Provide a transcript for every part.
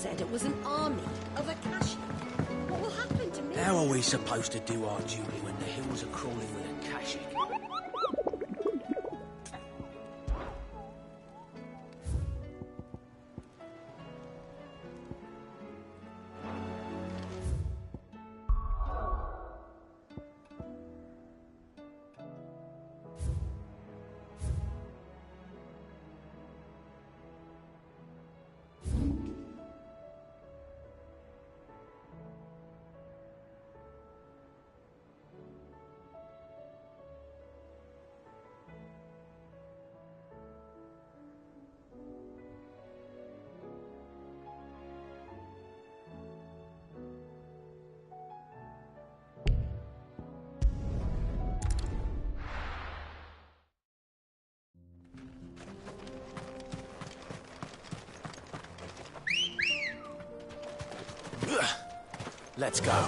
said it was an army of Akashi. What will happen to me? How are we supposed to do our duty when the hills are crawling with Akashi? Let's go.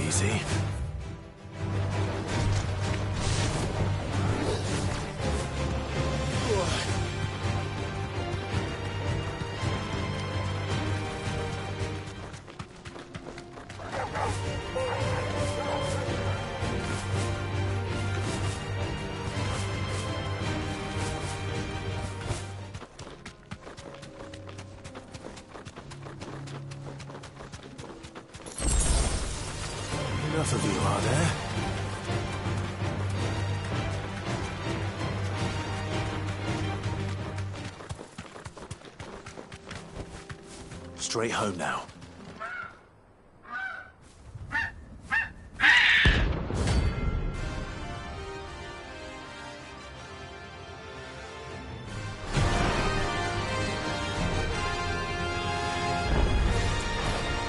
Easy. Enough of you, are there? Straight home now.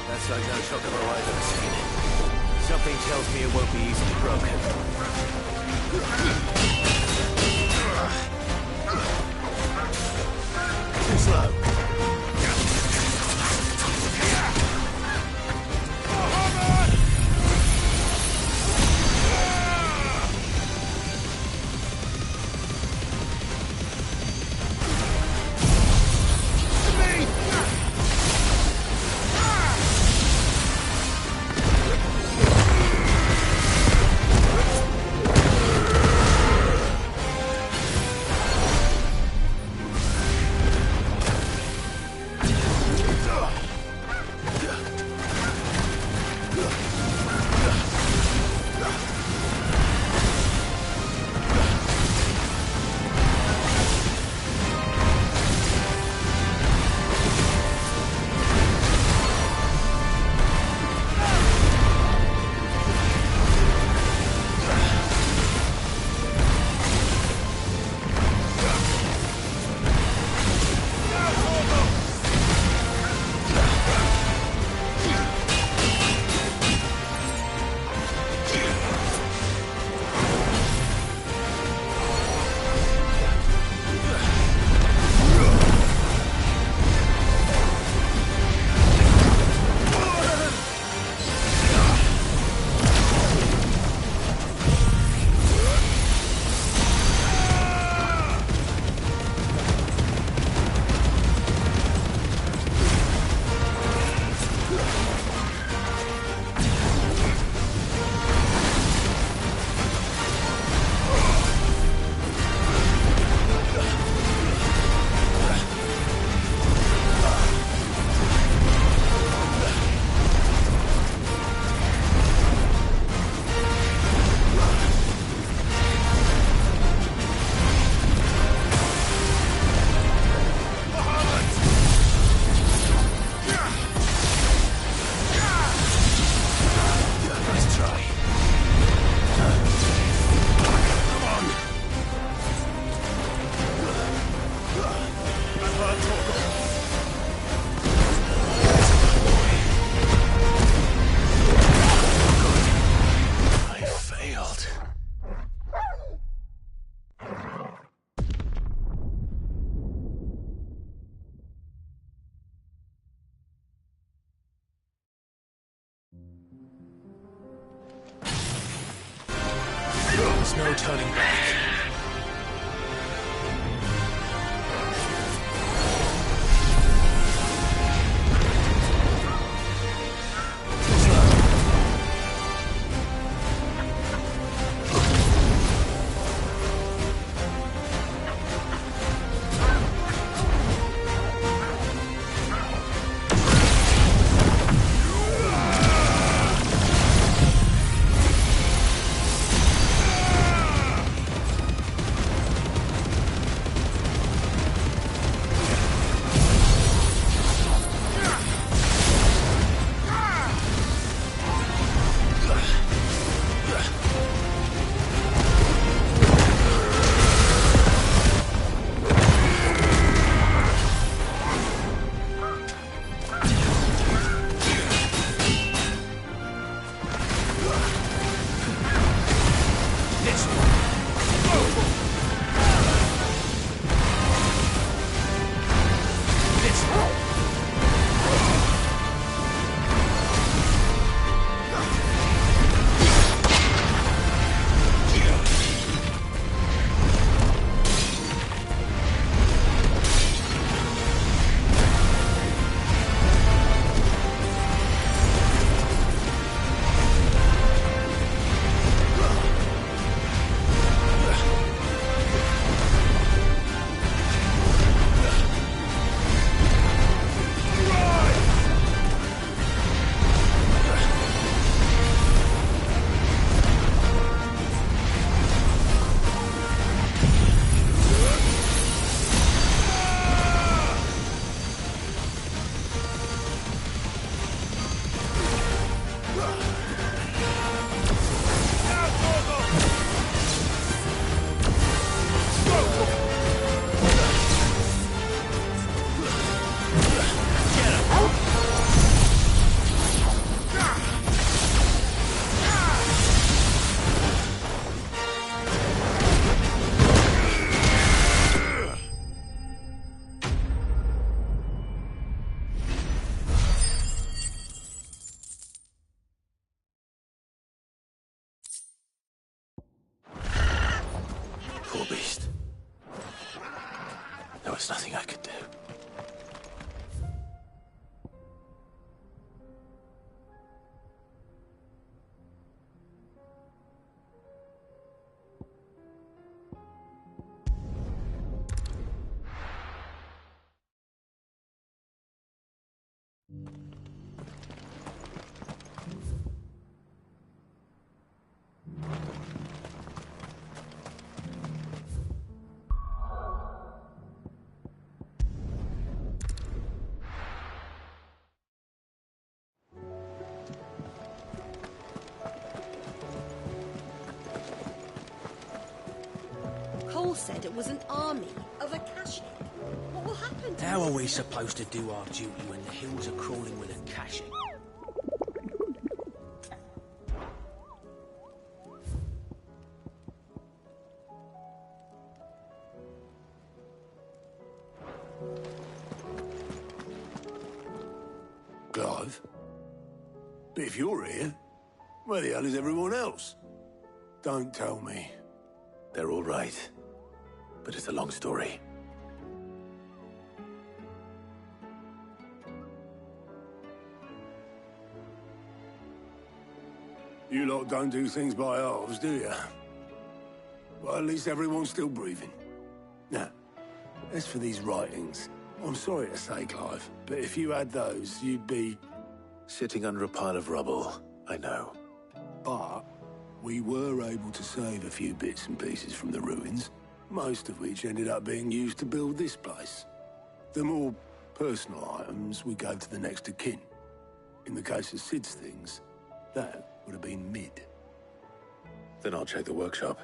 That's like no chocolate I've ever seen. Something tells me it won't be easily broken. Too slow. There's no turning back. Poor beast. There was nothing I could do. Cole said it was an army of Akashic. What will happen to How us are we now? supposed to do our duty when the hills are crawling with Akashic? Clive? But if you're here, where the hell is everyone else? Don't tell me. They're all right. But it's a long story. You lot don't do things by halves, do you? Well, at least everyone's still breathing. Now, as for these writings, I'm sorry to say, Clive, but if you had those, you'd be... Sitting under a pile of rubble, I know. But we were able to save a few bits and pieces from the ruins, most of which ended up being used to build this place. The more personal items we gave to the next of kin. In the case of Sid's things, that would have been mid. Then I'll check the workshop.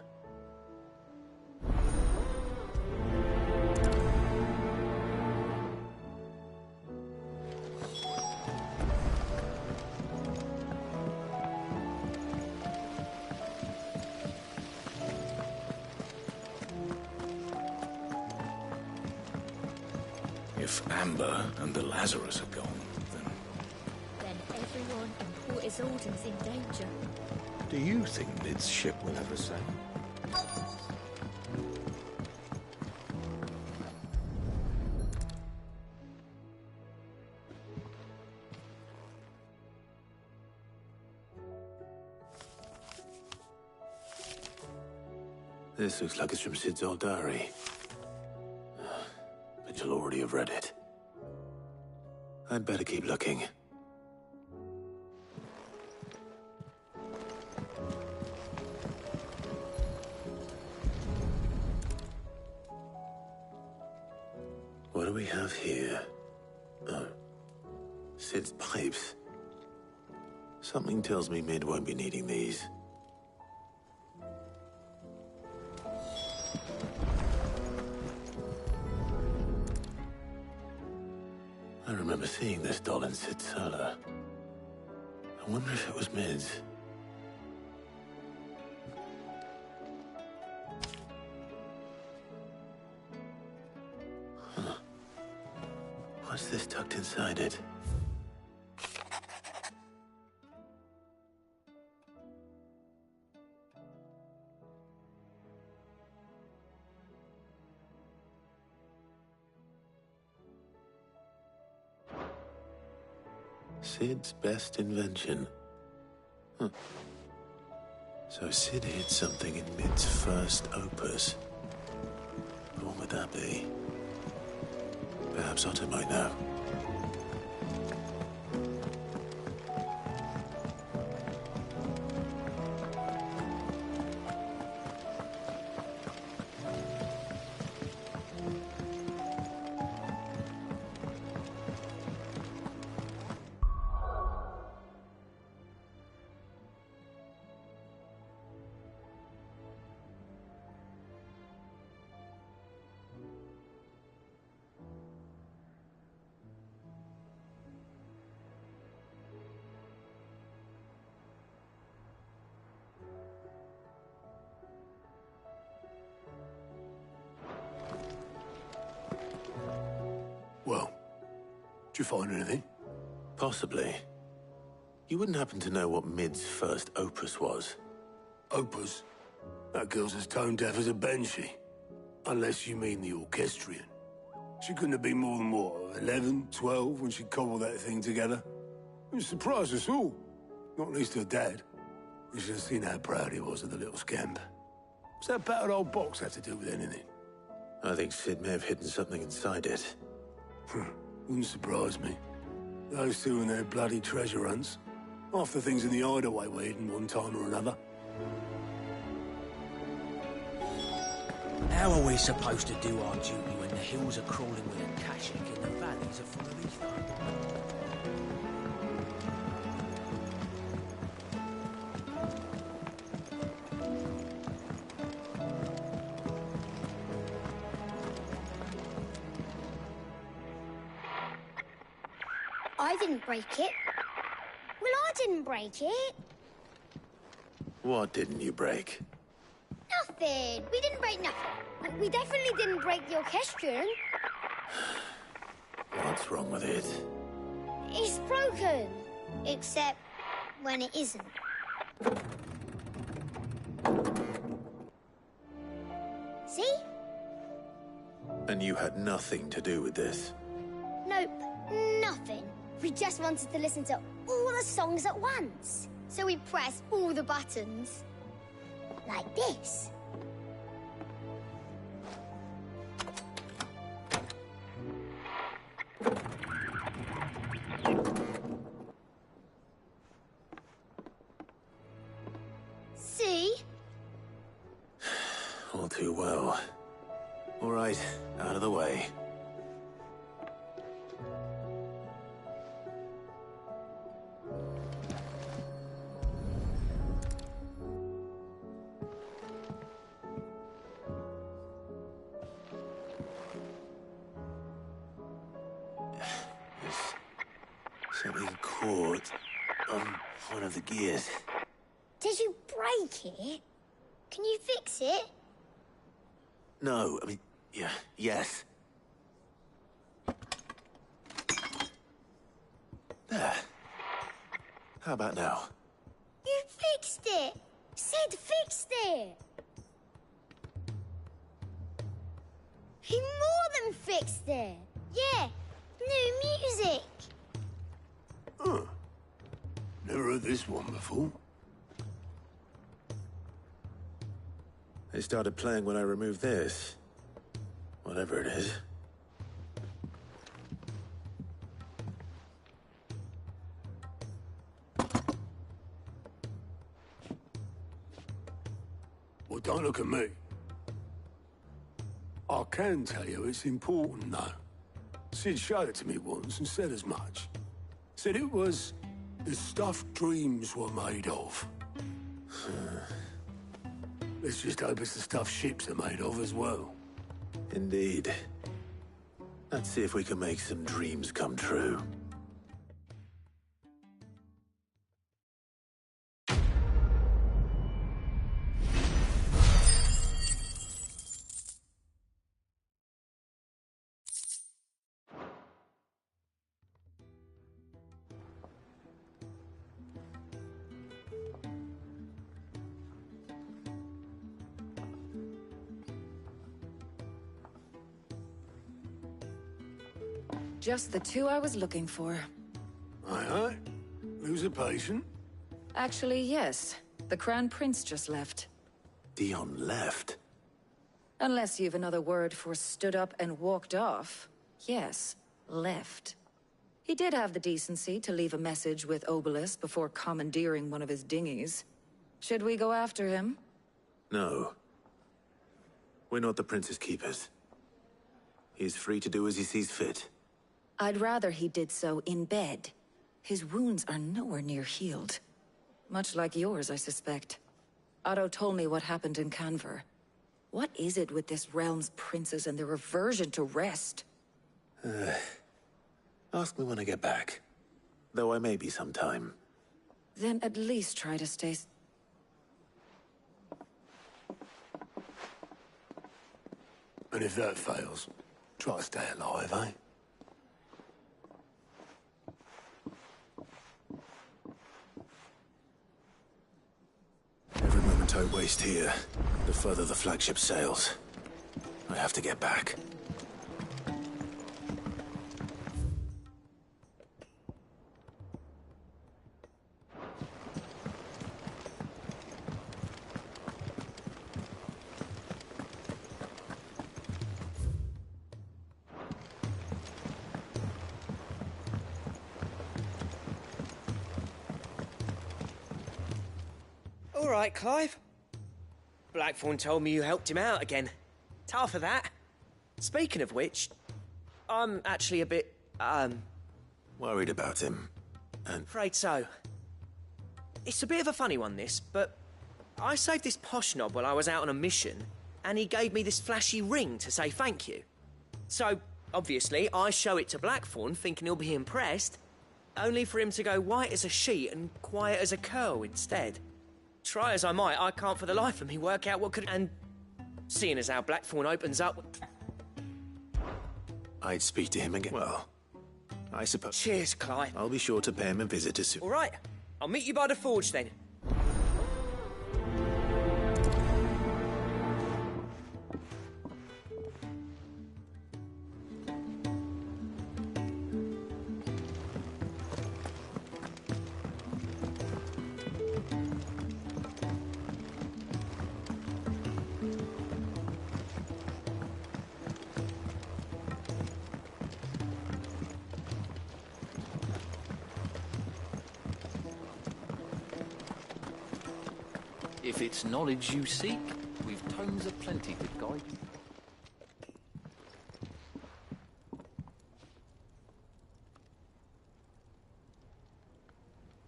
If Amber and the Lazarus are gone, Then everyone in Port Isolde's in danger. do you think Mid's ship will ever sail? This looks like it's from Sid's old diary. But you'll already have read it. I'd better keep looking. What do we have here? Oh. Sid's pipes. Something tells me Mid won't be needing these. I remember seeing this doll in Sid's cellar. I wonder if it was Mid's. Huh. What's this tucked inside it? Sid's best invention. Huh. So Sid hid something in Mid's first opus. What would that be? Perhaps Otto might know. Well, did you find anything? Possibly. You wouldn't happen to know what Mid's first opus was? Opus? That girl's as tone deaf as a banshee. Unless you mean the orchestrion. She couldn't have been more than, what, 11, 12 when she cobbled that thing together? It surprised us all. Not least her dad. You should have seen how proud he was of the little scamp. What's that battered old box have to do with anything? I think Sid may have hidden something inside it. Wouldn't surprise me. Those two and their bloody treasure hunts. Half the things in the hideaway were hidden one time or another. How are we supposed to do our duty when the hills are crawling with a Akashic and the valleys are full of ether? I didn't break it. Well, I didn't break it. What didn't you break? Nothing. We didn't break nothing. We definitely didn't break the orchestrion. What's wrong with it? It's broken. Except when it isn't. See? And you had nothing to do with this? Nope, nothing. We just wanted to listen to all the songs at once. So we pressed all the buttons. Like this. See? All too well. All right, out of the way. Something caught on one of the gears. Did you break it? Can you fix it? No, I mean, yeah, yes. There. How about now? You fixed it! Sid fixed it! He more than fixed it! Yeah, new music! Huh. Never heard this one before. They started playing when I removed this. Whatever it is. Well, don't look at me. I can tell you it's important, though. Sid showed it to me once and said as much. Said it was the stuff dreams were made of. Let's just hope it's the stuff ships are made of as well. Indeed. Let's see if we can make some dreams come true. Just the two I was looking for. Aye. Who's a patient? Actually, yes. The Crown Prince just left. Dion left. Unless you've another word for stood up and walked off. Yes, left. He did have the decency to leave a message with Obelisk before commandeering one of his dinghies. Should we go after him? No. We're not the Prince's keepers. He's free to do as he sees fit. I'd rather he did so in bed. His wounds are nowhere near healed. Much like yours, I suspect. Otto told me what happened in Canver. What is it with this realm's princes and their aversion to rest? Ask me when I get back. Though I may be sometime. Then at least try to stay... And if that fails, try to stay alive, eh? Every moment I waste here, the further the flagship sails. I have to get back. All right, Clive. Blackthorn told me you helped him out again. Tough for that. Speaking of which, I'm actually a bit, Worried about him. And afraid so. It's a bit of a funny one, this, but I saved this posh knob while I was out on a mission, and he gave me this flashy ring to say thank you. So, obviously, I show it to Blackthorn, thinking he'll be impressed, only for him to go white as a sheet and quiet as a curl instead. Try as I might, I can't for the life of me work out what could... And seeing as how Blackthorn opens up... I'd speak to him again. Well, I suppose. Cheers, Clive. I'll be sure to pay him a visit as soon. All right, I'll meet you by the forge then. If it's knowledge you seek, we've tomes aplenty to guide you.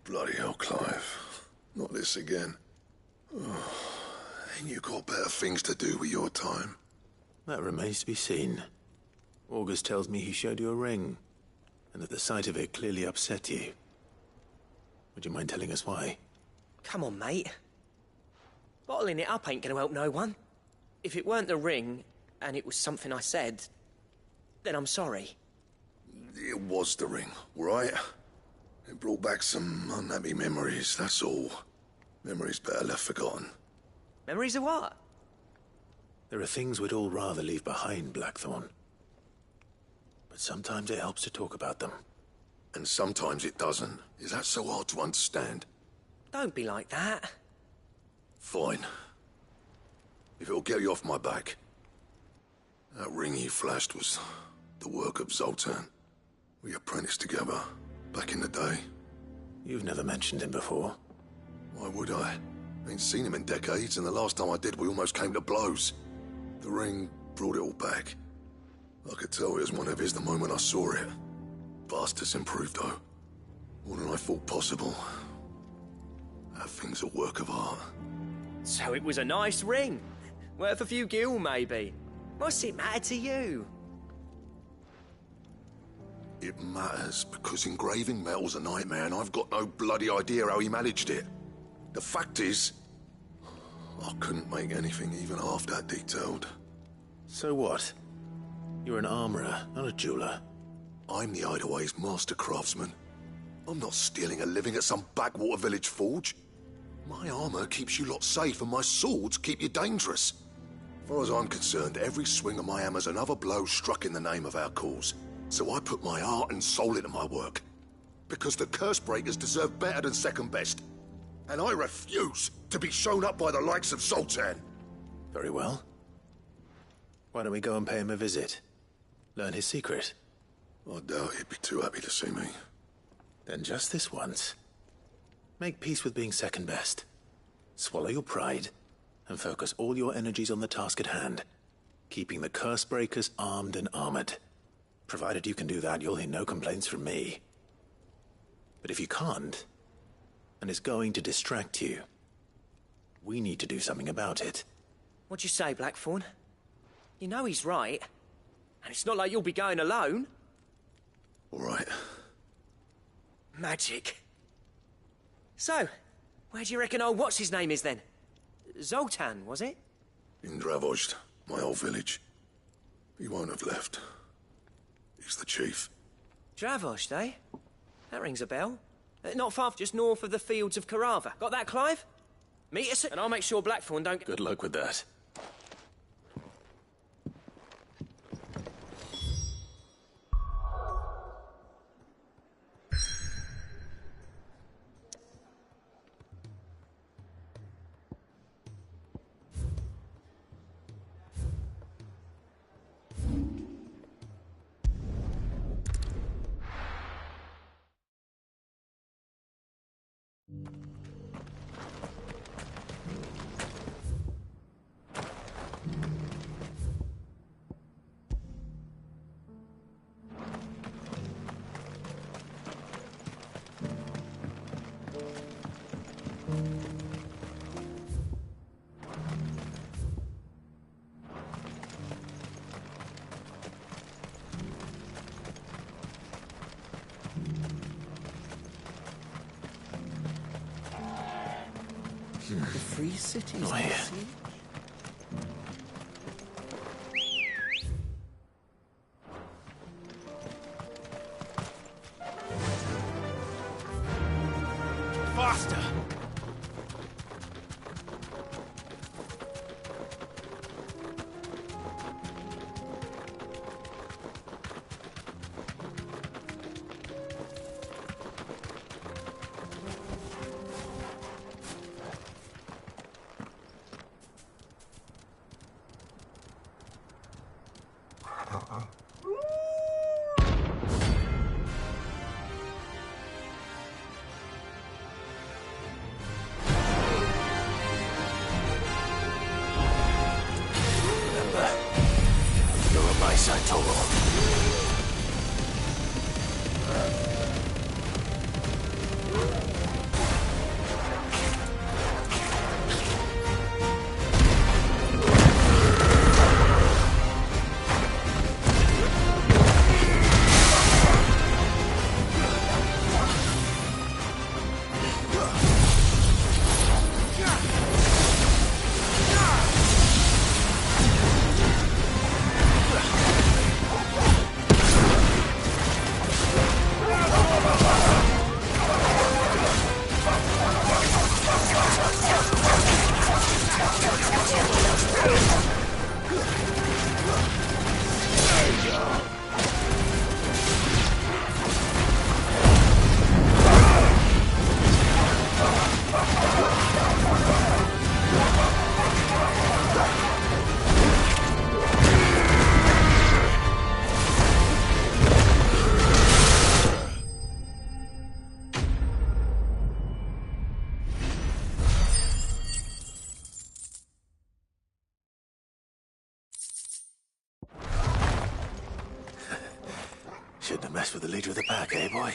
Bloody hell, Clive. Not this again. Oh, ain't you got better things to do with your time? That remains to be seen. August tells me he showed you a ring, and that the sight of it clearly upset you. Would you mind telling us why? Come on, mate. Bottling it up ain't gonna help no one. If it weren't the ring, and it was something I said, then I'm sorry. It was the ring, all right? It brought back some unhappy memories, that's all. Memories better left forgotten. Memories of what? There are things we'd all rather leave behind, Blackthorn. But sometimes it helps to talk about them. And sometimes it doesn't. Is that so hard to understand? Don't be like that. Fine. if it'll get you off my back. That ring he flashed was the work of Zoltan. We apprenticed together back in the day. You've never mentioned him before. Why would I? Ain't seen him in decades, and the last time I did, we almost came to blows. The ring brought it all back. I could tell it was one of his the moment I saw it. Bastard's improved, though. More than I thought possible. That thing's a work of art. So it was a nice ring. Worth a few gil, maybe. What's it matter to you? It matters because engraving metal's a nightmare, and I've got no bloody idea how he managed it. The fact is, I couldn't make anything even half that detailed. So what? You're an armorer, not a jeweler. I'm the Hideaway's master craftsman. I'm not stealing a living at some backwater village forge. My armor keeps you lot safe, and my swords keep you dangerous. As far as I'm concerned, every swing of my hammer's another blow struck in the name of our cause. So I put my heart and soul into my work. Because the curse breakers deserve better than second best. And I refuse to be shown up by the likes of Zoltan. Very well. Why don't we go and pay him a visit? Learn his secret. I doubt he'd be too happy to see me. Then just this once. Make peace with being second best. Swallow your pride, and focus all your energies on the task at hand. Keeping the curse breakers armed and armored. Provided you can do that, you'll hear no complaints from me. But if you can't, and it's going to distract you, we need to do something about it. What'd you say, Blackthorn? You know he's right. And it's not like you'll be going alone. All right. Magic. So, where do you reckon old what's-his-name is then? Zoltan, was it? In Dravozd, my old village. He won't have left. He's the chief. Dravozd, eh? That rings a bell. Not far, just north of the fields of Carava. Got that, Clive? Meet us, and I'll make sure Blackthorn don't... Good luck with that. The free cities. Oh, yeah. Faster! Shouldn't have messed with the leader of the pack, eh, boy?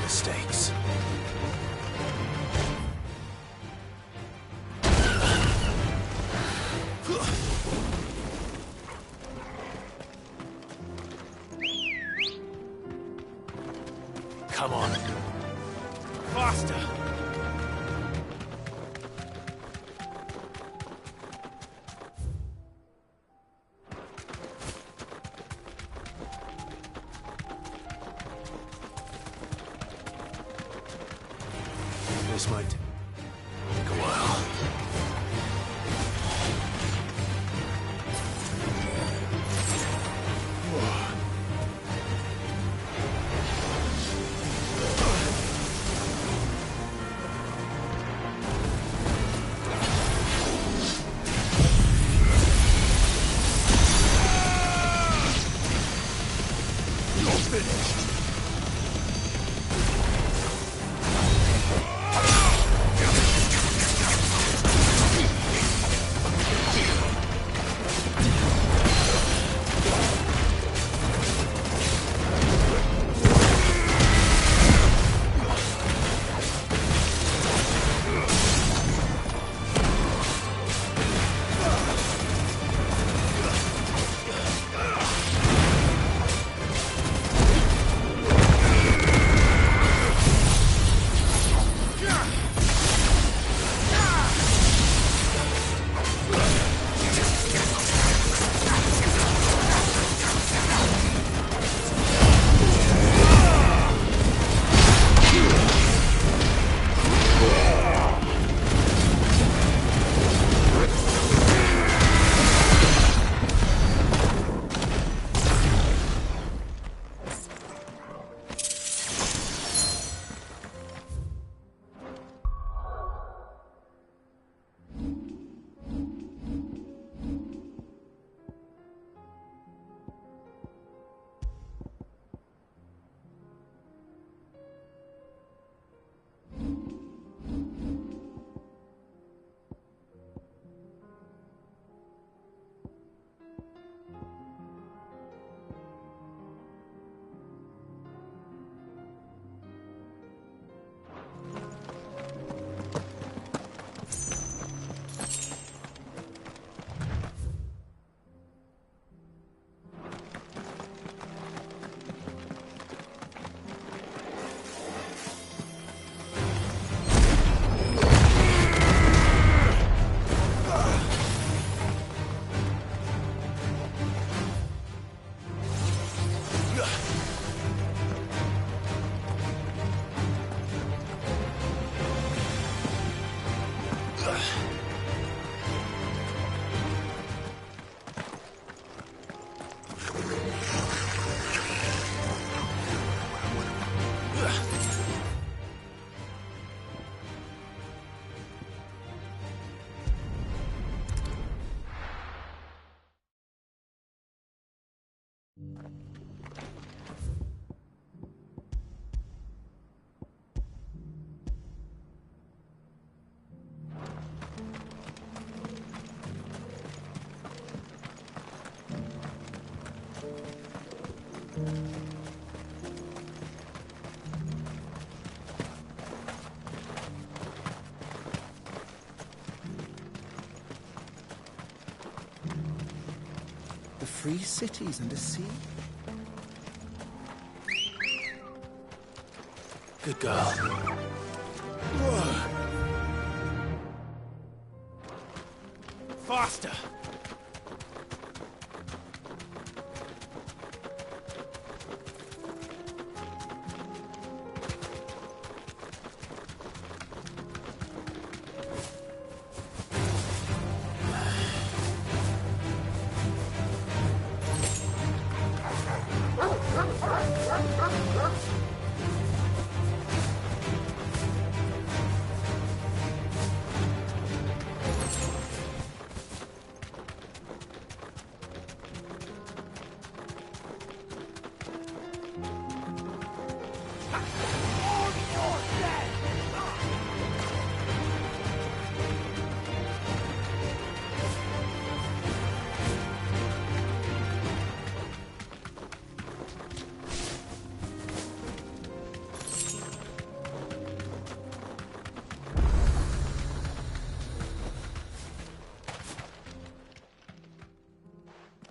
Mistakes. Come on. Faster! This might take a while. You're finished. The free cities and the sea. Good girl. Faster!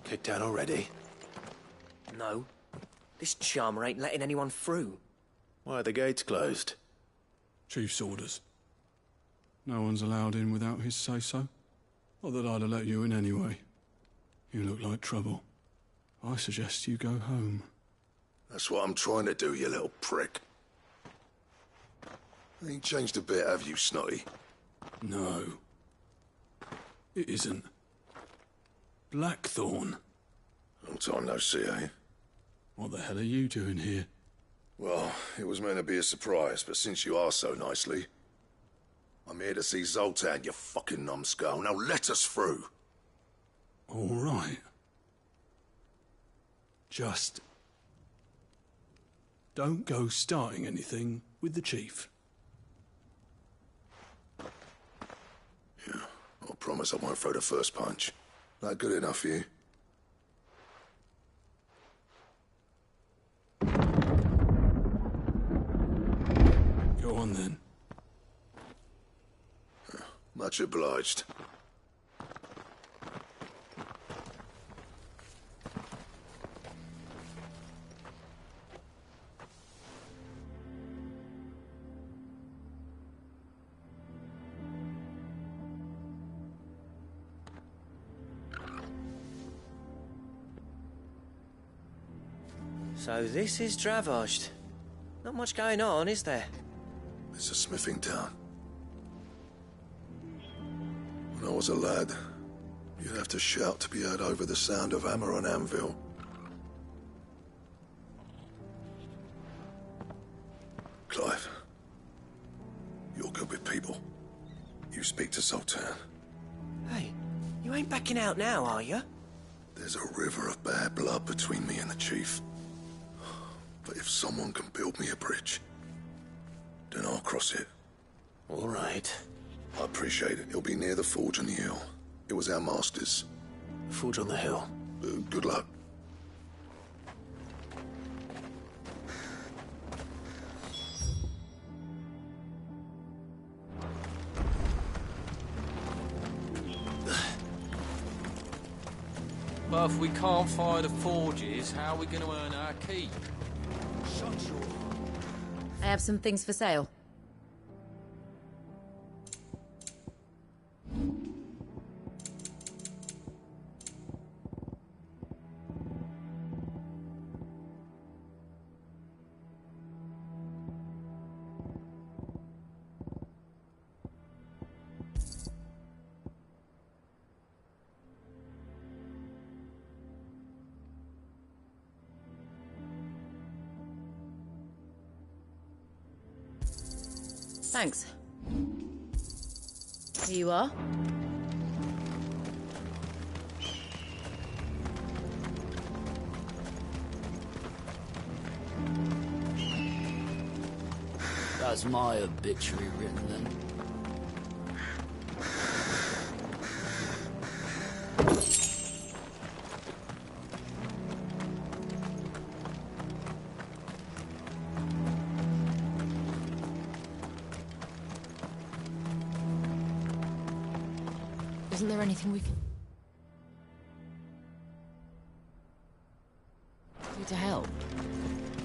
Kicked down already? No. This charmer ain't letting anyone through. Why are the gates closed? Chief's orders. No one's allowed in without his say-so. Not that I'd have let you in anyway. You look like trouble. I suggest you go home. That's what I'm trying to do, you little prick. Ain't changed a bit, have you, Snotty? No. It isn't. Blackthorn. Long time no see, eh? What the hell are you doing here? Well, it was meant to be a surprise, but since you are so nicely, I'm here to see Zoltan, you fucking numbskull. Now let us through. All right. Just don't go starting anything with the chief. Yeah, I promise I won't throw the first punch. That good enough for you? Go on then. Much obliged. So this is Dravaged. Not much going on, is there? It's a smithing town. When I was a lad, you'd have to shout to be heard over the sound of hammer on anvil. Clive, you're good with people. You speak to Zoltan. Hey, you ain't backing out now, are you? There's a river of bad blood between me and the chief. But if someone can build me a bridge, then I'll cross it. All right. I appreciate it. It'll be near the forge on the hill. It was our master's. Forge on the hill. Good luck. But if we can't fire the forges, how are we going to earn our keep? I have some things for sale. Thanks. Here you are. That's my obituary written then. Isn't there anything we can do to help?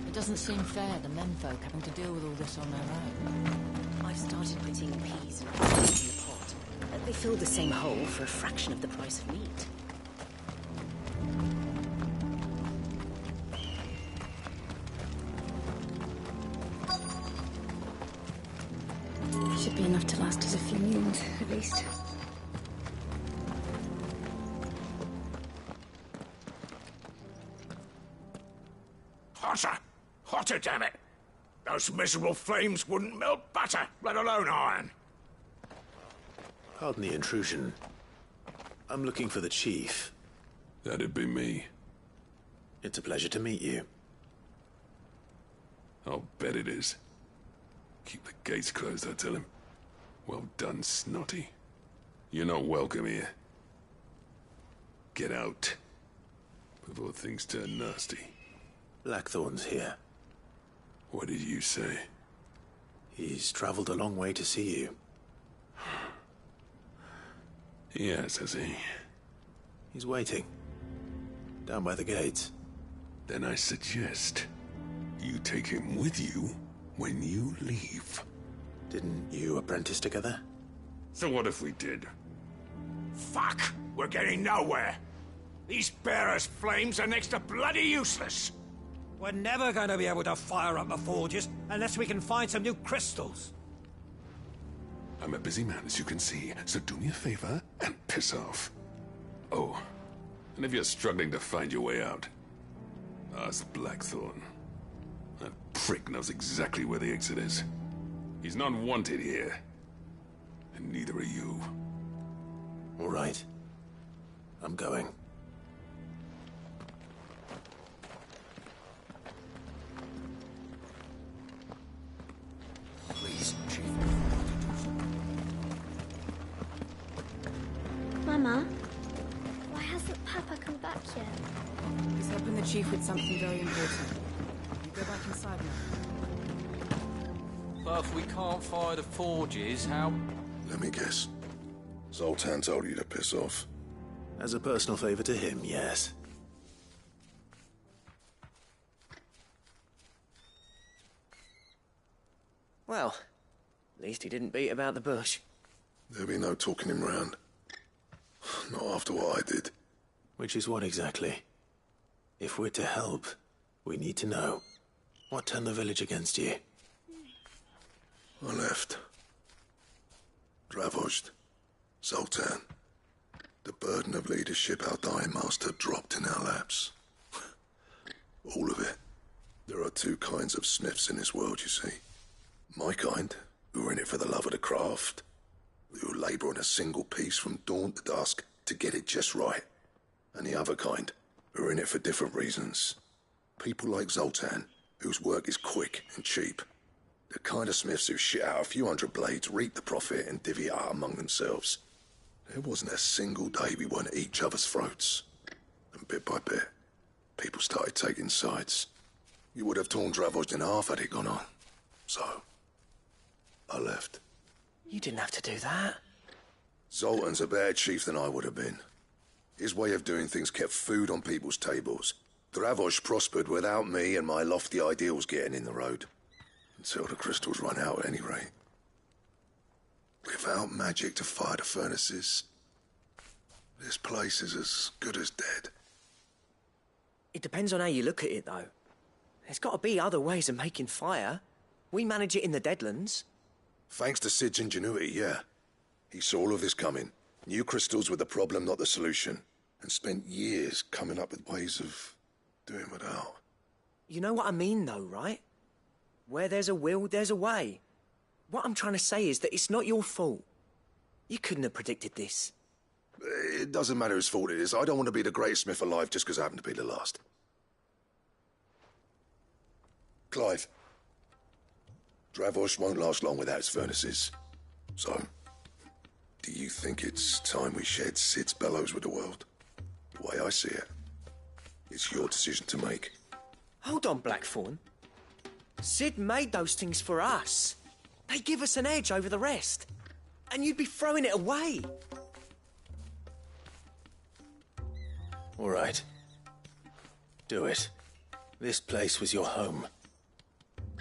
It doesn't seem fair, the menfolk having to deal with all this on their own. I've started putting peas and potatoes in the pot. They fill the same hole for a fraction of the price of meat. Should be enough to last us a few moons, at least. Hotter! Hotter, damn it! Those miserable flames wouldn't melt butter, let alone iron. Pardon the intrusion. I'm looking for the chief. That'd be me. It's a pleasure to meet you. I'll bet it is. Keep the gates closed, I tell him. Well done, Snotty. You're not welcome here. Get out. Before things turn nasty. Blackthorn's here. What did you say? He's traveled a long way to see you. Yes, has he? He's waiting. Down by the gates. Then I suggest you take him with you when you leave. Didn't you apprentice together? So what if we did? Fuck! We're getting nowhere. These bearers' flames are next to bloody useless. We're never going to be able to fire up the forges unless we can find some new crystals. I'm a busy man, as you can see, so do me a favor and piss off. Oh, and if you're struggling to find your way out, ask Blackthorn. That prick knows exactly where the exit is. He's not wanted here. And neither are you. All right. I'm going. Please, Chief. Mama, why hasn't Papa come back yet? He's helping the chief with something very important. You go back inside now. But if we can't fire the forges, how... Let me guess. Zoltan told you to piss off. As a personal favor to him, yes. Well, at least he didn't beat about the bush. There'll be no talking him round. Not after what I did. Which is what exactly? If we're to help, we need to know. What turned the village against you? I left. Dravozd. Zoltan. The burden of leadership our dying master dropped in our laps. All of it. There are two kinds of smiths in this world, you see. My kind, who are in it for the love of the craft, who labour on a single piece from dawn to dusk to get it just right. And the other kind, who are in it for different reasons. People like Zoltan, whose work is quick and cheap. The kind of smiths who shit out a few hundred blades, reap the profit, and divvy it out among themselves. There wasn't a single day we weren't at each other's throats. And bit by bit, people started taking sides. You would have torn Dravozd in half had it gone on. So, I left. You didn't have to do that. Zoltan's a better chief than I would have been. His way of doing things kept food on people's tables. Dravozd prospered without me and my lofty ideals getting in the road. Until the crystals run out at any rate. Without magic to fire the furnaces, this place is as good as dead. It depends on how you look at it, though. There's got to be other ways of making fire. We manage it in the Deadlands. Thanks to Sid's ingenuity, yeah. He saw all of this coming. Knew crystals were the problem, not the solution. And spent years coming up with ways of doing without. You know what I mean, though, right? Where there's a will, there's a way. What I'm trying to say is that it's not your fault. You couldn't have predicted this. It doesn't matter whose fault it is. I don't want to be the greatest smith alive just because I happen to be the last. Clive. Dravozd won't last long without its furnaces. So, do you think it's time we shared Sid's bellows with the world? The way I see it, it's your decision to make. Hold on, Blackthorn. Sid made those things for us. They give us an edge over the rest. And you'd be throwing it away. All right. Do it. This place was your home.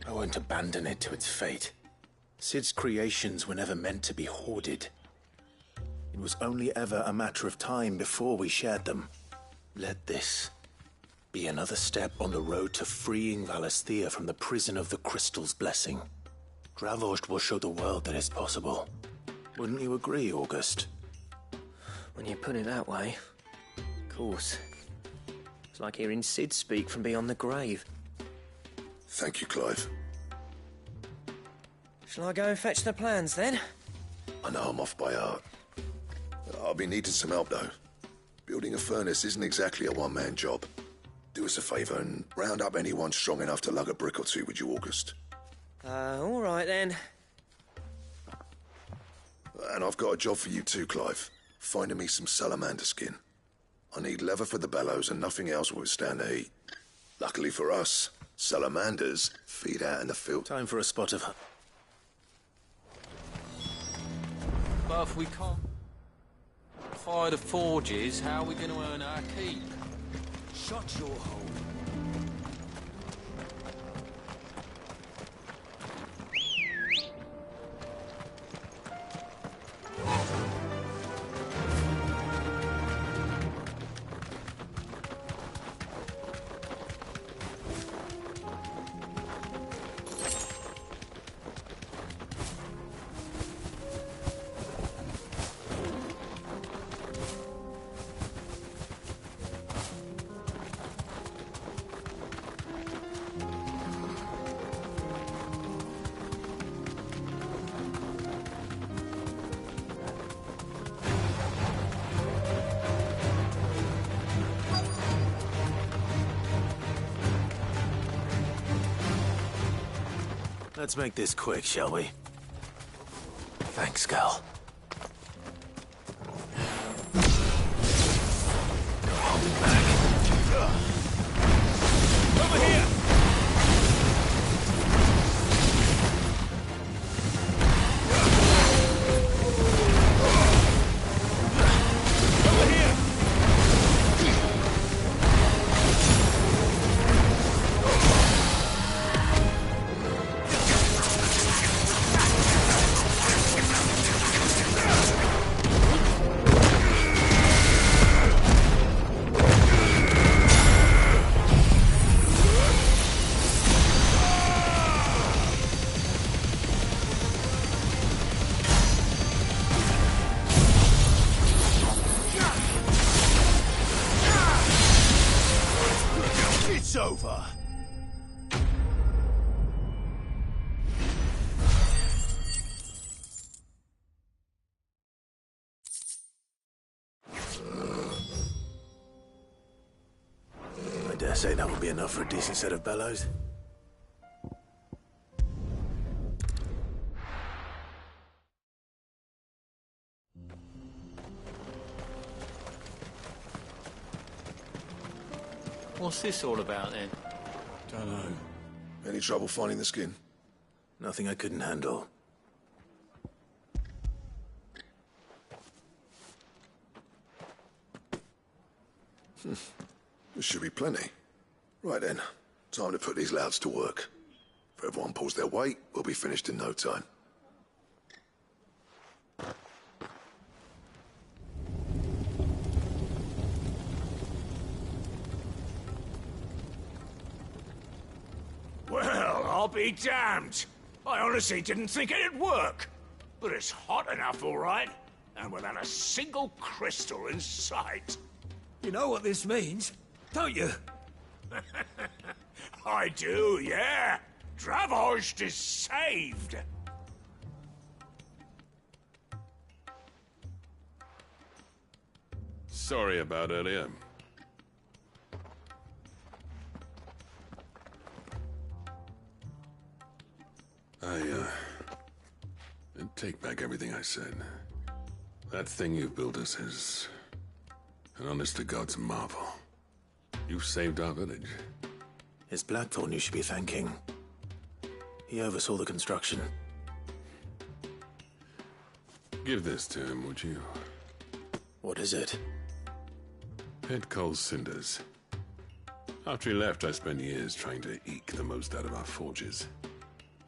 I won't abandon it to its fate. Sid's creations were never meant to be hoarded. It was only ever a matter of time before we shared them. Let this be another step on the road to freeing Valisthea from the prison of the Crystal's blessing. Dravost will show the world that it's possible. Wouldn't you agree, August? When you put it that way, of course. It's like hearing Sid speak from beyond the grave. Thank you, Clive. Shall I go and fetch the plans, then? I know I'm off by heart. I'll be needing some help, though. Building a furnace isn't exactly a one-man job. Do us a favour and round up anyone strong enough to lug a brick or two with you, August. All right, then. And I've got a job for you too, Clive. Finding me some salamander skin. I need leather for the bellows and nothing else will withstand the heat. Luckily for us, salamanders feed out in the field. Time for a spot of... But if we can't fire the forges, how are we going to earn our keep? Shut your hole. Let's make this quick, shall we? Thanks, Cal. Over here! It's over. I dare say that will be enough for a decent set of bellows. What's this all about, then? Don't know. Any trouble finding the skin? Nothing I couldn't handle. There should be plenty. Right then, time to put these louds to work. If everyone pulls their weight, we'll be finished in no time. Well, I'll be damned. I honestly didn't think it'd work. But it's hot enough, all right. And without a single crystal in sight. You know what this means, don't you? I do, yeah. Dravost is saved. Sorry about earlier. I take back everything I said. That thing you built us is an honest-to-God's marvel. You saved our village. It's Blackthorn you should be thanking. He oversaw the construction. Give this to him, would you? What is it? Pit Cole's cinders. After he left, I spent years trying to eke the most out of our forges.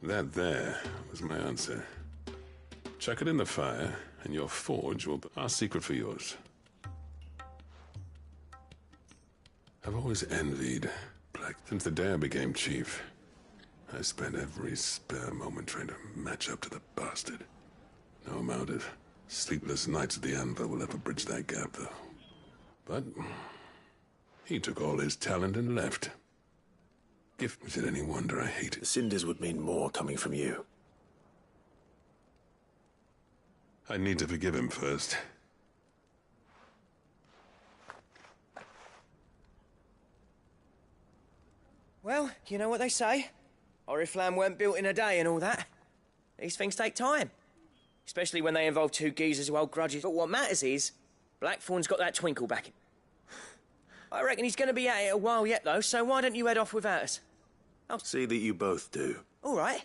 That there was my answer. Chuck it in the fire, and your forge will be our secret for yours. I've always envied Black. Since the day I became chief, I spent every spare moment trying to match up to the bastard. No amount of sleepless nights at the anvil will ever bridge that gap, though. But he took all his talent and left. Is it any wonder I hate it? The cinders would mean more coming from you. I need to forgive him first. Well, you know what they say. Oriflamme weren't built in a day and all that. These things take time. Especially when they involve two geezers who hold grudges. But what matters is, Blackthorn's got that twinkle back in. I reckon he's going to be at it a while yet, though, so why don't you head off without us? I'll see that you both do. All right.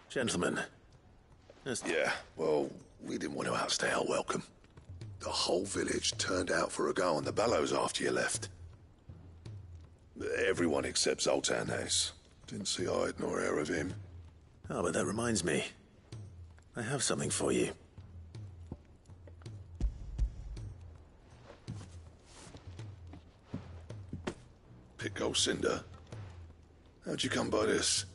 Gentlemen. Yeah, well, we didn't want to outstay our welcome. The whole village turned out for a go on the bellows after you left. Everyone except Zoltan has. Didn't see hide nor hair of him. Oh, but that reminds me. I have something for you. Pit Gold Cinder? How'd you come by this?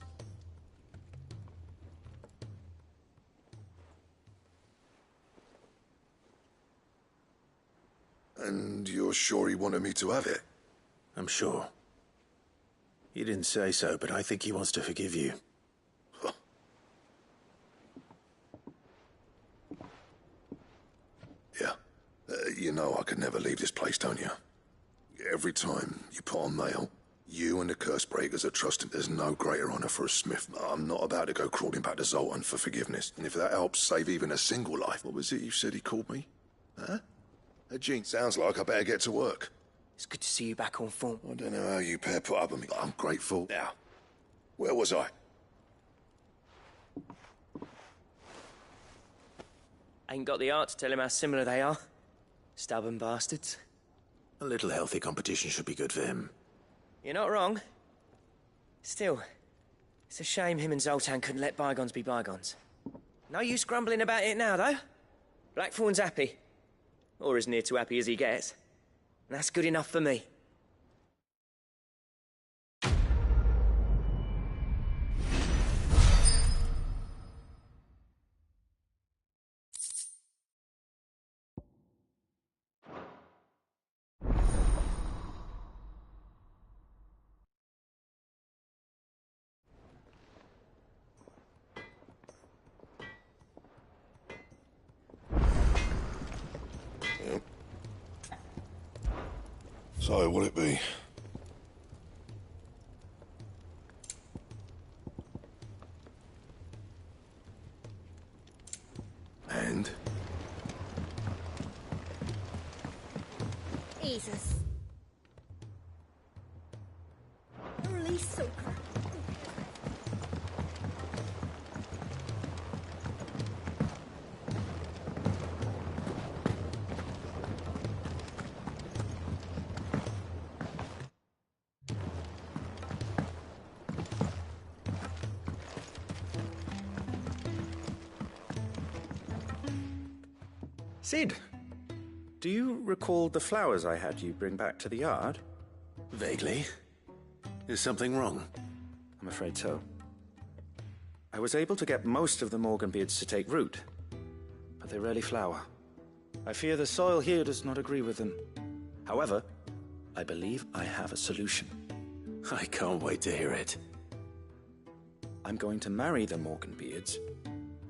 And you're sure he wanted me to have it? I'm sure. He didn't say so, but I think he wants to forgive you. Huh. Yeah. You know I could never leave this place, don't you? Every time you put on mail, you and the Cursebreakers are trusting there's no greater honor for a smith. I'm not about to go crawling back to Zoltan for forgiveness. And if that helps save even a single life, what was it you said he called me? Huh? Gene, sounds like I better get to work. It's good to see you back on form. I don't know how you pair put up with me. I'm grateful. Now, where was I? Ain't got the art to tell him how similar they are. Stubborn bastards. A little healthy competition should be good for him. You're not wrong. Still, it's a shame him and Zoltan couldn't let bygones be bygones. No use grumbling about it now, though. Blackthorn's happy. Or as near to happy as he gets. And that's good enough for me. So, will it be? And? Jesus. Release Soaker. Sid, do you recall the flowers I had you bring back to the yard? Vaguely. Is something wrong? I'm afraid so. I was able to get most of the Morganbeards to take root, but they rarely flower. I fear the soil here does not agree with them. However, I believe I have a solution. I can't wait to hear it. I'm going to marry the Morganbeards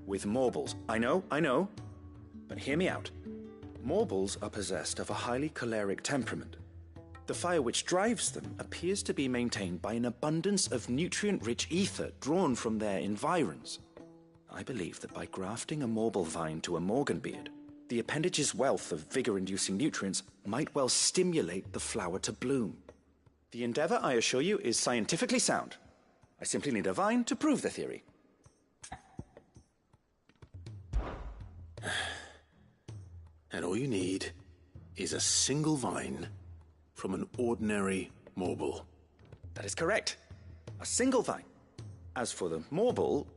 with Morbles. I know. But hear me out. Morbles are possessed of a highly choleric temperament. The fire which drives them appears to be maintained by an abundance of nutrient-rich ether drawn from their environs. I believe that by grafting a Morble vine to a Morganbeard, The appendage's wealth of vigor-inducing nutrients might well stimulate the flower to bloom. The endeavor, I assure you, is scientifically sound. I simply need a vine to prove the theory. And all you need is a single vine from an ordinary morble. That is correct. A single vine. As for the morble,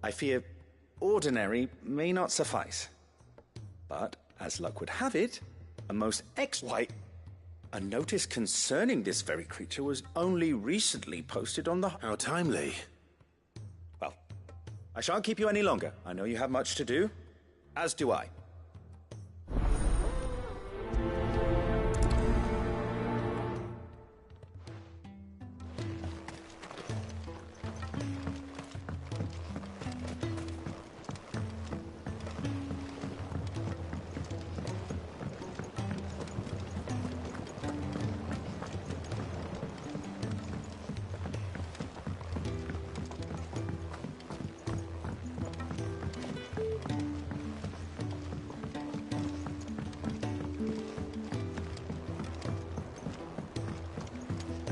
I fear ordinary may not suffice. But, as luck would have it, a most a notice concerning this very creature was only recently posted on the... How timely. Well, I shan't keep you any longer. I know you have much to do, as do I.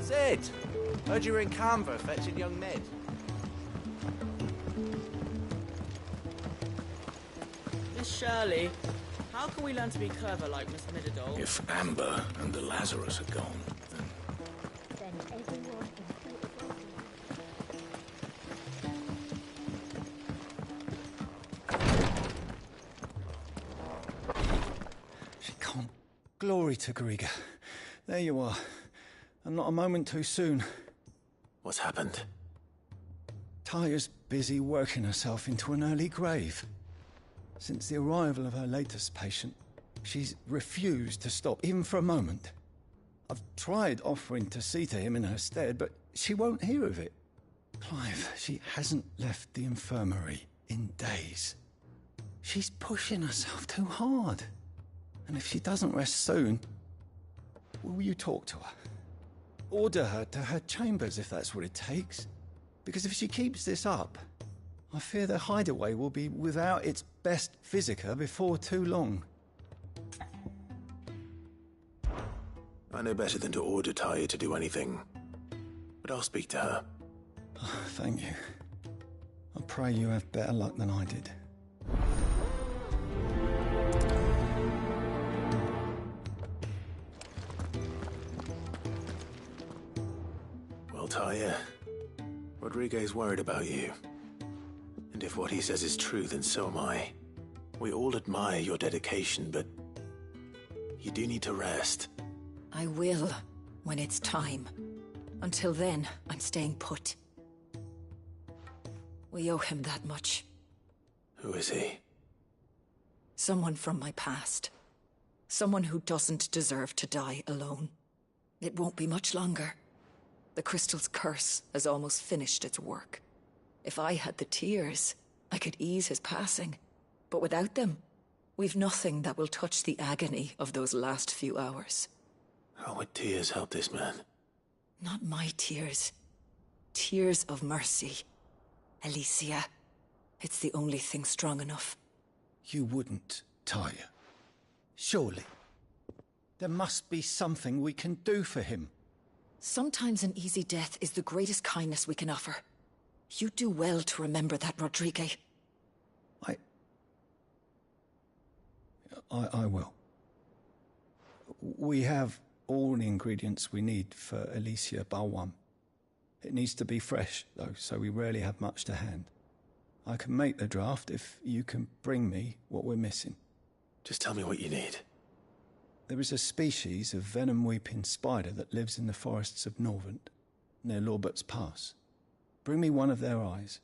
Sid! Heard you were in Canberra fetching young Ned. Miss Shirley, how can we learn to be clever like Miss Middledore? If Amber and the Lazarus are gone, Then everyone She can't. Glory to Griga. There you are. And not a moment too soon. What's happened? Taya's busy working herself into an early grave. Since the arrival of her latest patient, she's refused to stop, even for a moment. I've tried offering to see to him in her stead, but she won't hear of it. Clive, she hasn't left the infirmary in days. She's pushing herself too hard. And if she doesn't rest soon, will you talk to her? Order her to her chambers if that's what it takes. Because if she keeps this up, I fear the hideaway will be without its best physica before too long. I know better than to order Taya to do anything. But I'll speak to her. Oh, thank you. I pray you have better luck than I did. Well, Taya, Rodriguez worried about you. And if what he says is true, then so am I. We all admire your dedication, but you do need to rest. I will, when it's time. Until then, I'm staying put. We owe him that much. Who is he? Someone from my past. Someone who doesn't deserve to die alone. It won't be much longer. The crystal's curse has almost finished its work. If I had the tears, I could ease his passing. But without them, we've nothing that will touch the agony of those last few hours. How would tears help this man? Not my tears. Tears of mercy. Alicia, it's the only thing strong enough. You wouldn't, Taya. Surely. There must be something we can do for him. Sometimes an easy death is the greatest kindness we can offer. You do well to remember that, Rodriguez. I will. We have all the ingredients we need for Alicia Balwam. It needs to be fresh, though, so we rarely have much to hand. I can make the draft if you can bring me what we're missing. Just tell me what you need. There is a species of venom-weeping spider that lives in the forests of Norvent, near Lorbert's Pass. Bring me one of their eyes.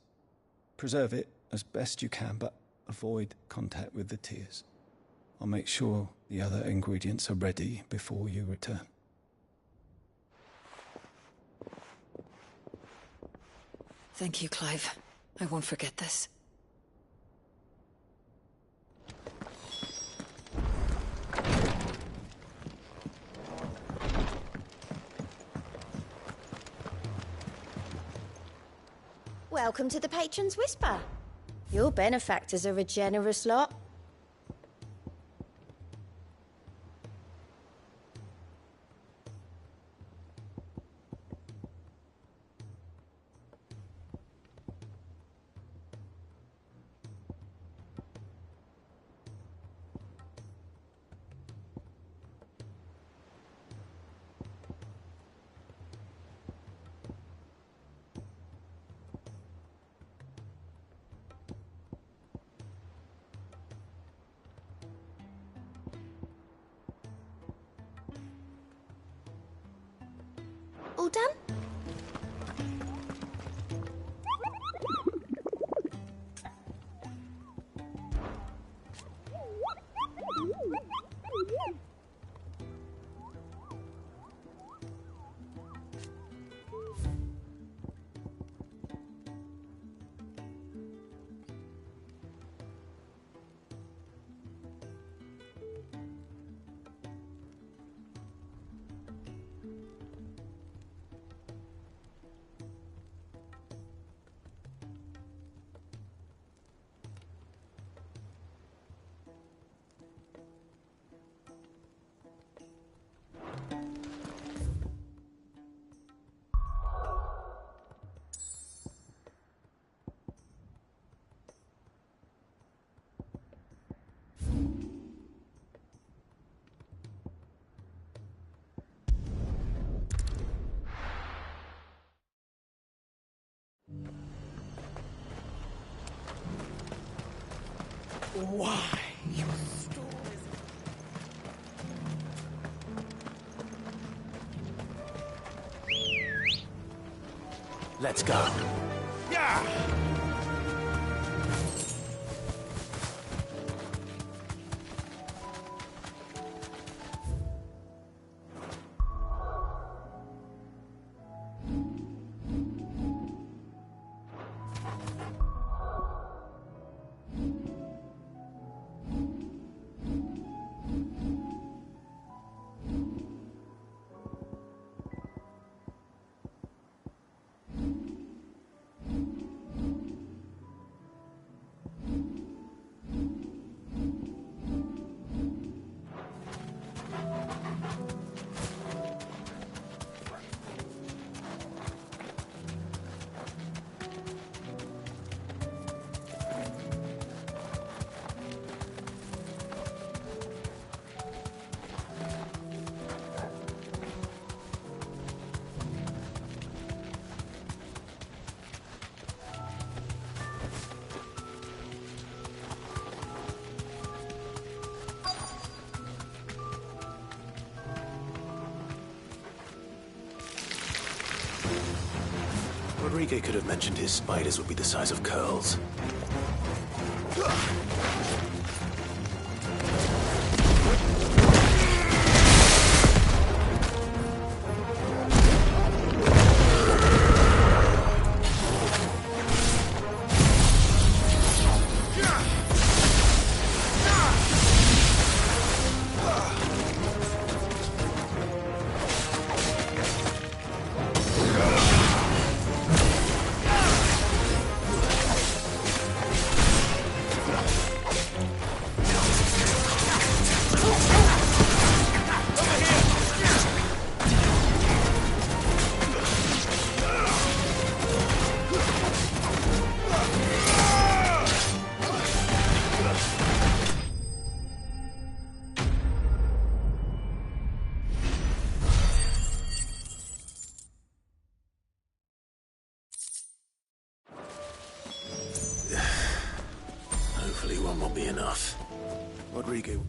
Preserve it as best you can, but avoid contact with the tears. I'll make sure the other ingredients are ready before you return. Thank you, Clive. I won't forget this. Welcome to the Patron's Whisper. Your benefactors are a generous lot. done? Why? Let's go. Yeah! Rodrigo could have mentioned his spiders would be the size of curls. Hopefully one will be enough. Rodrigo.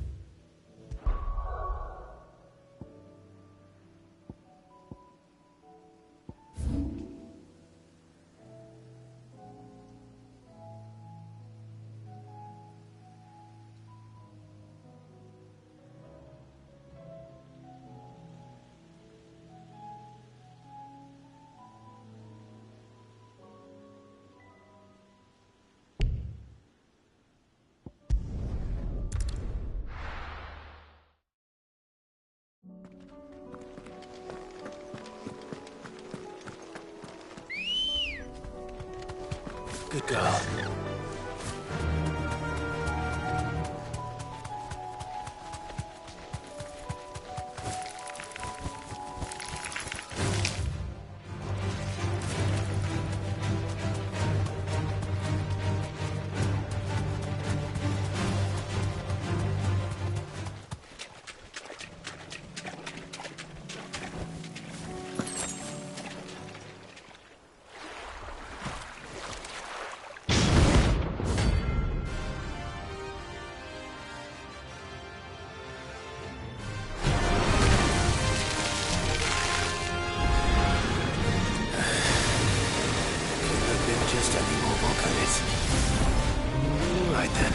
Good girl. cost any more, can it? Right then.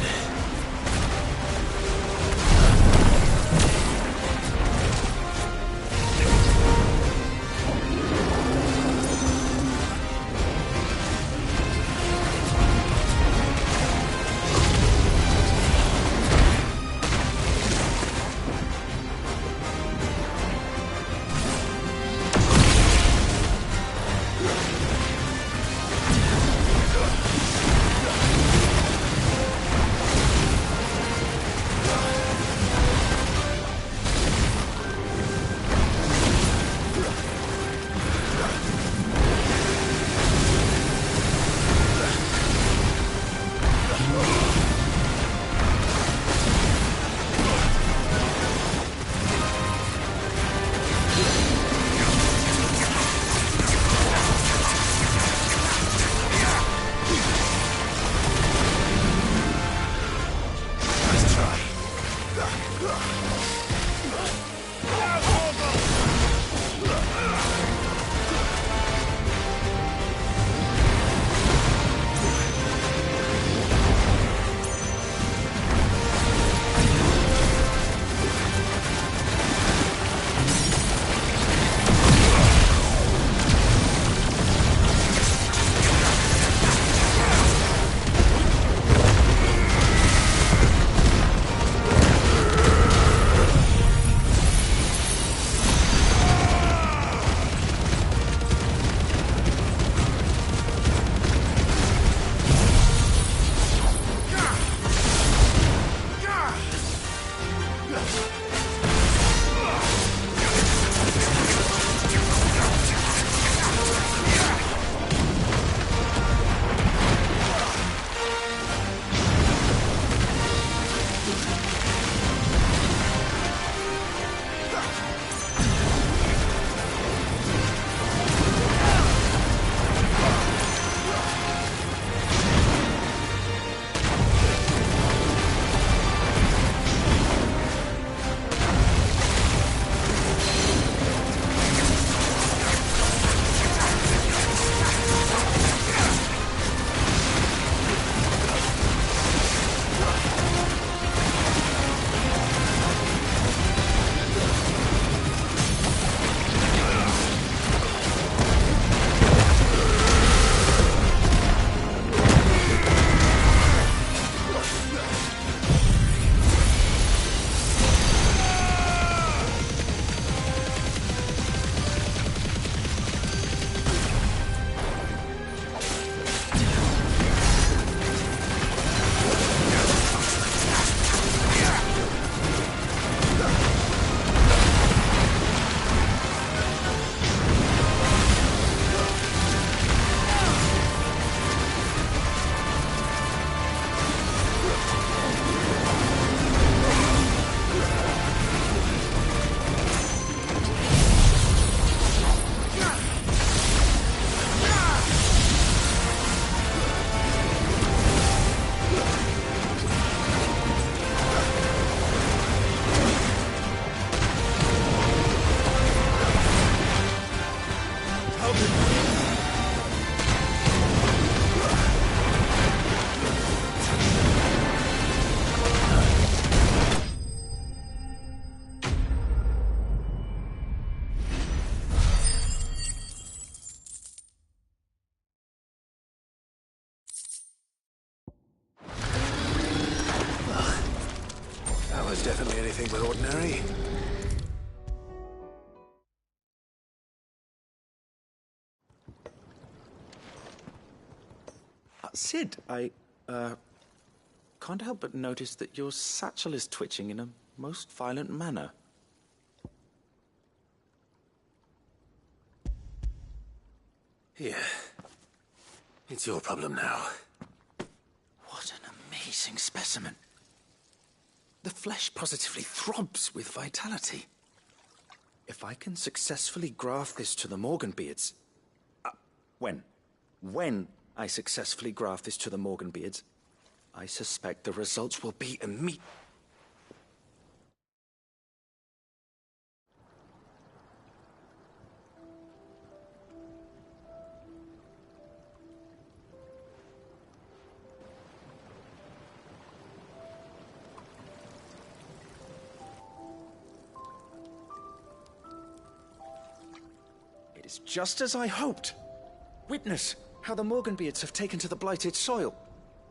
Was definitely anything but ordinary. Sid, I can't help but notice that your satchel is twitching in a most violent manner. Here. It's your problem now. What an amazing specimen. The flesh positively throbs with vitality. If I can successfully graft this to the Morganbeards... When I successfully graft this to the Morganbeards, I suspect the results will be immediate. It's just as I hoped. Witness how the Morganbeards have taken to the blighted soil.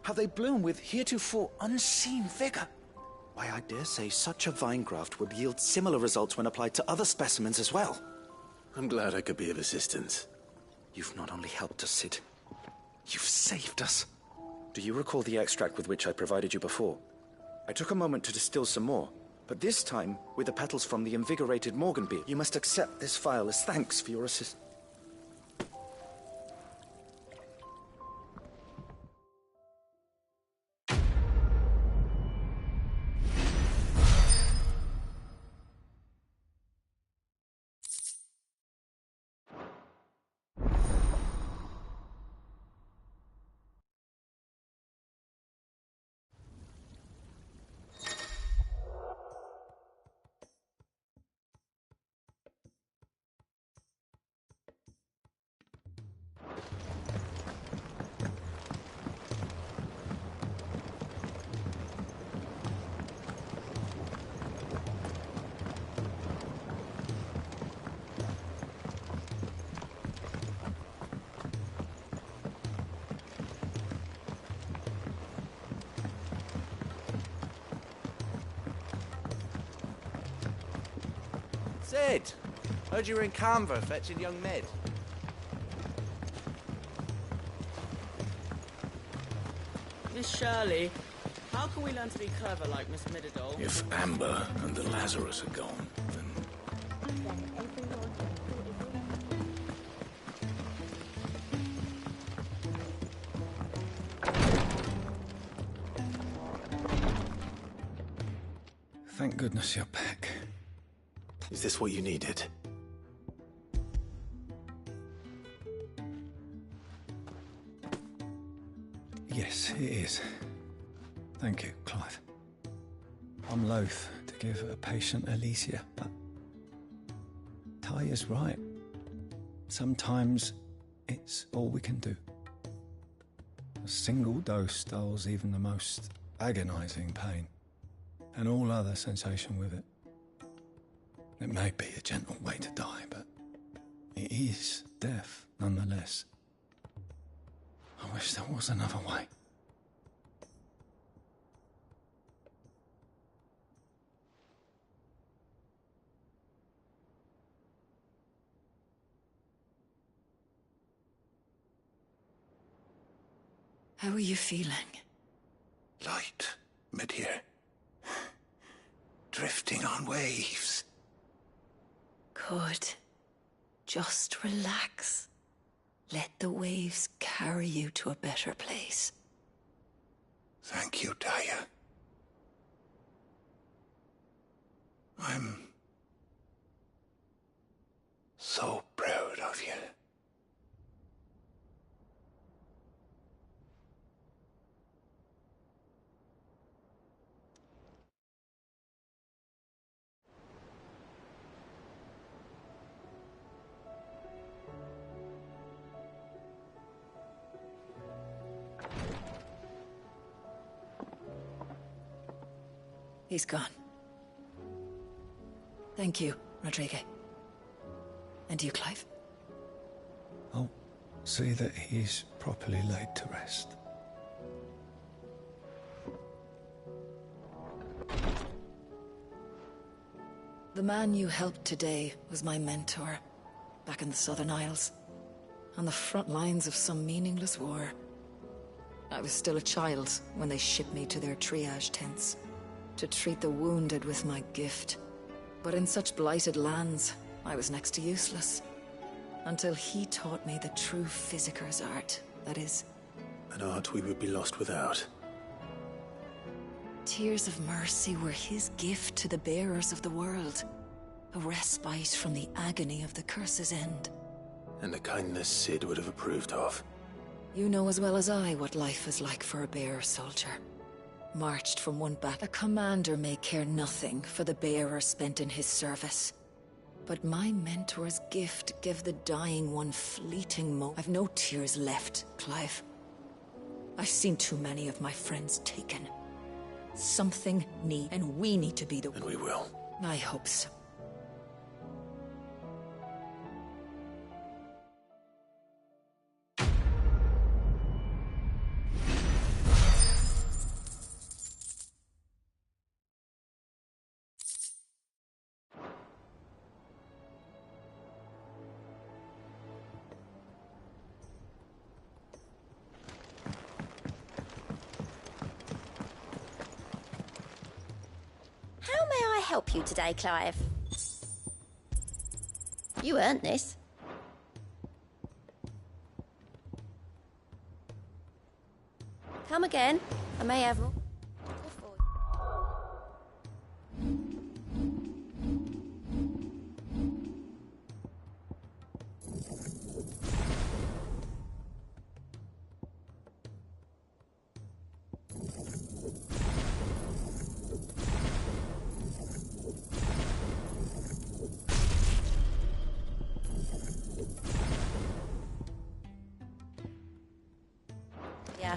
How they bloom with heretofore unseen vigor. Why, I dare say such a vine graft would yield similar results when applied to other specimens as well. I'm glad I could be of assistance. You've not only helped us, Sid. You've saved us. Do you recall the extract with which I provided you before? I took a moment to distill some more, but this time with the petals from the invigorated Morganbeard. You must accept this phial as thanks for your assistance. Sid! Heard you were in Canberra fetching young Ned. Miss Shirley, how can we learn to be clever like Miss Middledore? If Amber and the Lazarus are gone, then... Thank goodness you're back. Is this what you needed? Yes, it is. Thank you, Clive. I'm loath to give a patient Alicia, but Taya's right. Sometimes it's all we can do. A single dose dulls even the most agonizing pain, and all other sensation with it. It may be a gentle way to die, but it is death nonetheless. I wish there was another way. How are you feeling? Light, mid-here. Drifting on waves. Good. Just relax. Let the waves carry you to a better place. Thank you, Taya. I'm so proud of you. He's gone. Thank you, Rodrigue. And you, Clive? I'll see that he's properly laid to rest. The man you helped today was my mentor, back in the Southern Isles, on the front lines of some meaningless war. I was still a child when they shipped me to their triage tents, to treat the wounded with my gift. But in such blighted lands, I was next to useless. Until he taught me the true physicker's art, that is. An art we would be lost without. Tears of mercy were his gift to the bearers of the world. A respite from the agony of the curse's end. And a kindness Sid would have approved of. You know as well as I what life is like for a bearer soldier. Marched from one battle. A commander may care nothing for the bearer spent in his service. But my mentor's gift gave the dying one fleeting moment. I've no tears left, Clive. I've seen too many of my friends taken. Something need, and we need to be the one. And we will. I hope so. help you today, Clive? You earned this. Come again. I may have... Yeah.